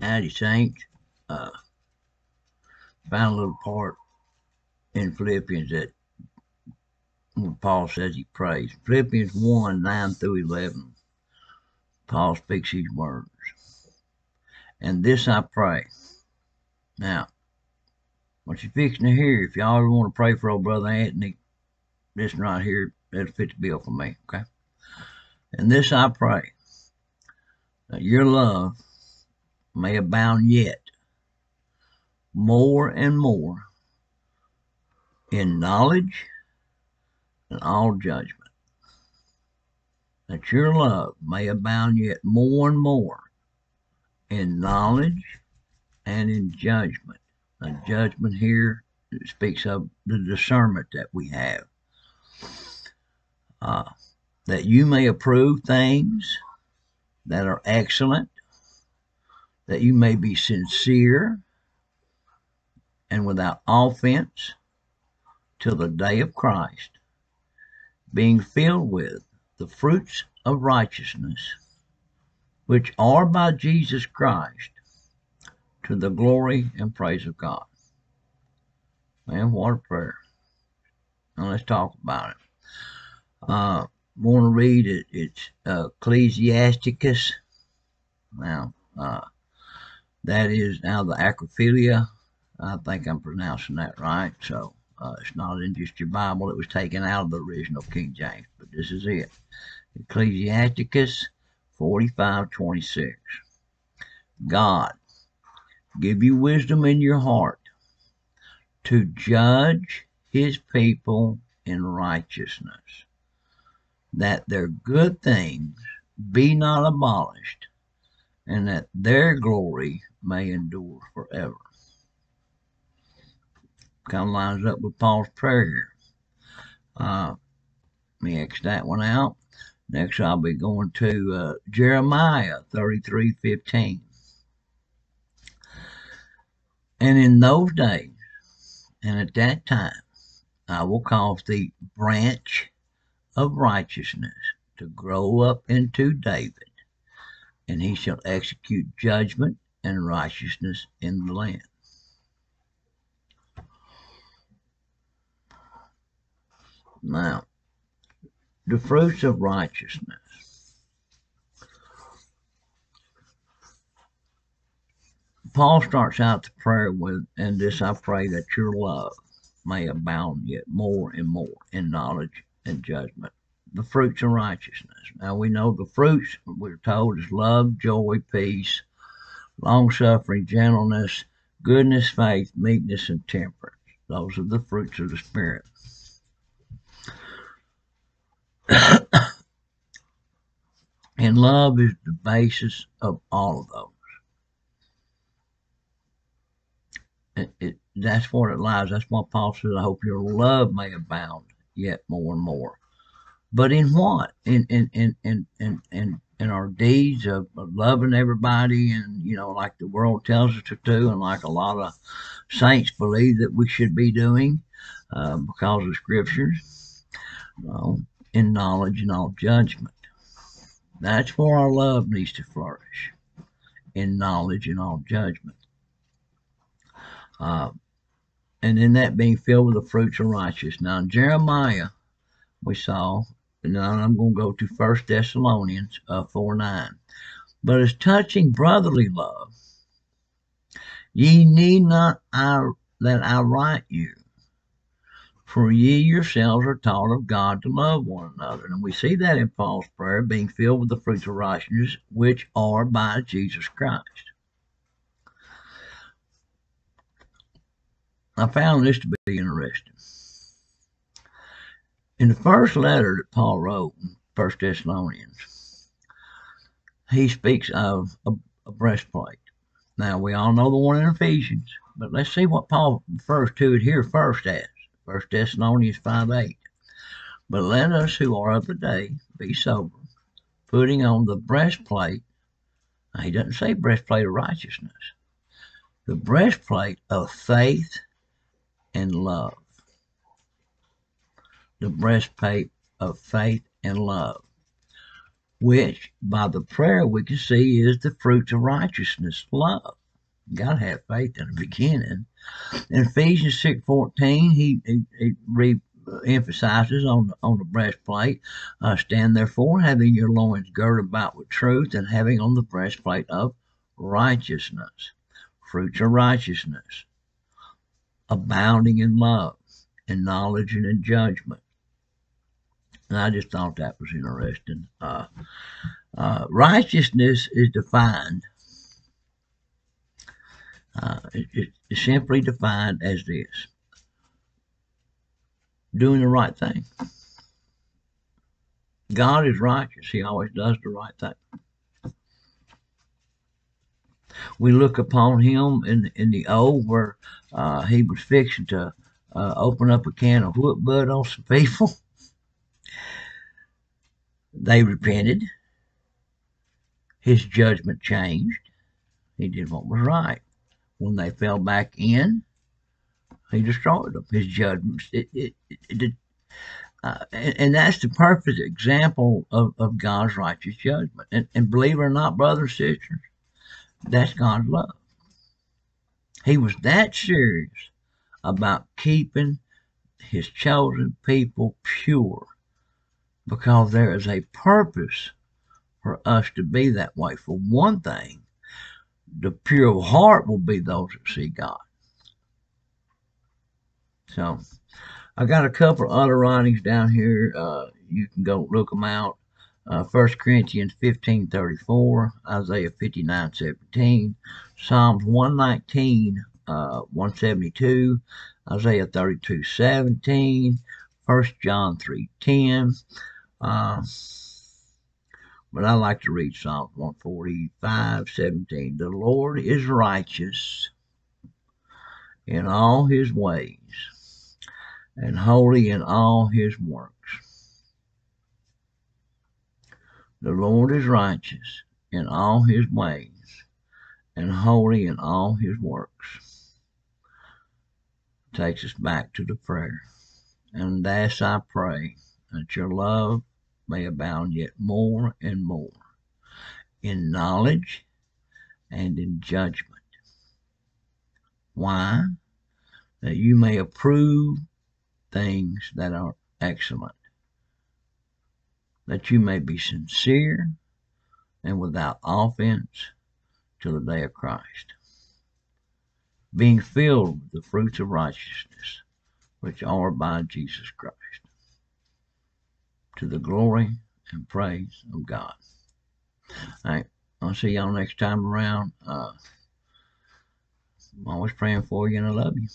Howdy, Saints. Found a little part in Philippians that when Paul says he prays. Philippians 1 9 through 11. Paul speaks these words. And this I pray. Now, what you're fixing to hear, if y'all ever want to pray for old brother Anthony, this right here, that'll fit the bill for me, okay? And this I pray, that your love may abound yet more and more in knowledge and all judgment, that your love may abound yet more and more in knowledge and in judgment. The judgment here speaks of the discernment that we have, that you may approve things that are excellent, that you may be sincere and without offense till the day of Christ, being filled with the fruits of righteousness, which are by Jesus Christ, to the glory and praise of God. Man, what a prayer. Now let's talk about it. Want to read it? It's Ecclesiasticus. Now, that is now the Acrophilia. I think I'm pronouncing that right. So it's not in just your Bible. It was taken out of the original King James, but this is it. Ecclesiasticus 45:26. God, give you wisdom in your heart to judge his people in righteousness, that their good things be not abolished, and that their glory may endure forever. Kind of lines up with Paul's prayer here. Let me X that one out. Next, I'll be going to Jeremiah 33:15. And in those days, and at that time, I will cause the branch of righteousness to grow up into David, and he shall execute judgment and righteousness in the land. Now, the fruits of righteousness. Paul starts out the prayer with, and this I pray that your love may abound yet more and more in knowledge and judgment. The fruits of righteousness. Now we know the fruits, we're told, is love, joy, peace, long-suffering, gentleness, goodness, faith, meekness, and temperance. Those are the fruits of the Spirit. And love is the basis of all of those. That's what it lies. That's what Paul says, I hope your love may abound yet more and more. But in what? In our deeds of loving everybody, and like the world tells us to do, and like a lot of saints believe that we should be doing because of scriptures, in knowledge and all judgment. That's where our love needs to flourish, in knowledge and all judgment. And in that being filled with the fruits of righteousness. Now in Jeremiah, we saw, and now I'm going to go to 1 Thessalonians 4:9. But as touching brotherly love, ye need not that I write you, for ye yourselves are taught of God to love one another. And we see that in Paul's prayer, being filled with the fruits of righteousness, which are by Jesus Christ. I found this to be interesting. In the first letter that Paul wrote, 1 Thessalonians, he speaks of a breastplate. Now, we all know the one in Ephesians, but let's see what Paul refers to it here first as. 1 Thessalonians 5:8. But let us who are of the day be sober, putting on the breastplate. Now, he doesn't say breastplate of righteousness. The breastplate of faith and love. The breastplate of faith and love. which by the prayer we can see is the fruits of righteousness, love. You gotta have faith in the beginning. In Ephesians 6:14, he emphasizes on the breastplate, stand therefore, having your loins girded about with truth, and having on the breastplate of righteousness, fruits of righteousness, abounding in love, in knowledge, and in judgment. And I just thought that was interesting. Righteousness is defined. It's simply defined as this: doing the right thing. God is righteous. He always does the right thing. We look upon him in the old where he was fixing to open up a can of whoop bud on some people. They repented. His judgment changed. He did what was right. When they fell back in, he destroyed them. His judgment, and that's the perfect example of God's righteous judgment. And believe it or not, brothers and sisters, that's God's love. He was that serious about keeping his chosen people pure because there is a purpose for us to be that way. For one thing, the pure of heart will be those that see God. So I got a couple other writings down here. You can go look them out. 1 Corinthians 15:34, Isaiah 59:17, Psalms 119, 172, Isaiah 32:17, 1 John 3:10. But I like to read Psalms 145:17. The Lord is righteous in all his ways and holy in all his works. The Lord is righteous in all his ways and holy in all his works. Takes us back to the prayer. And thus I pray that your love may abound yet more and more in knowledge and in judgment. Why? That you may approve things that are excellent, that you may be sincere and without offense till the day of Christ, being filled with the fruits of righteousness, which are by Jesus Christ, to the glory and praise of God. All right, I'll see y'all next time around. I'm always praying for you, and I love you.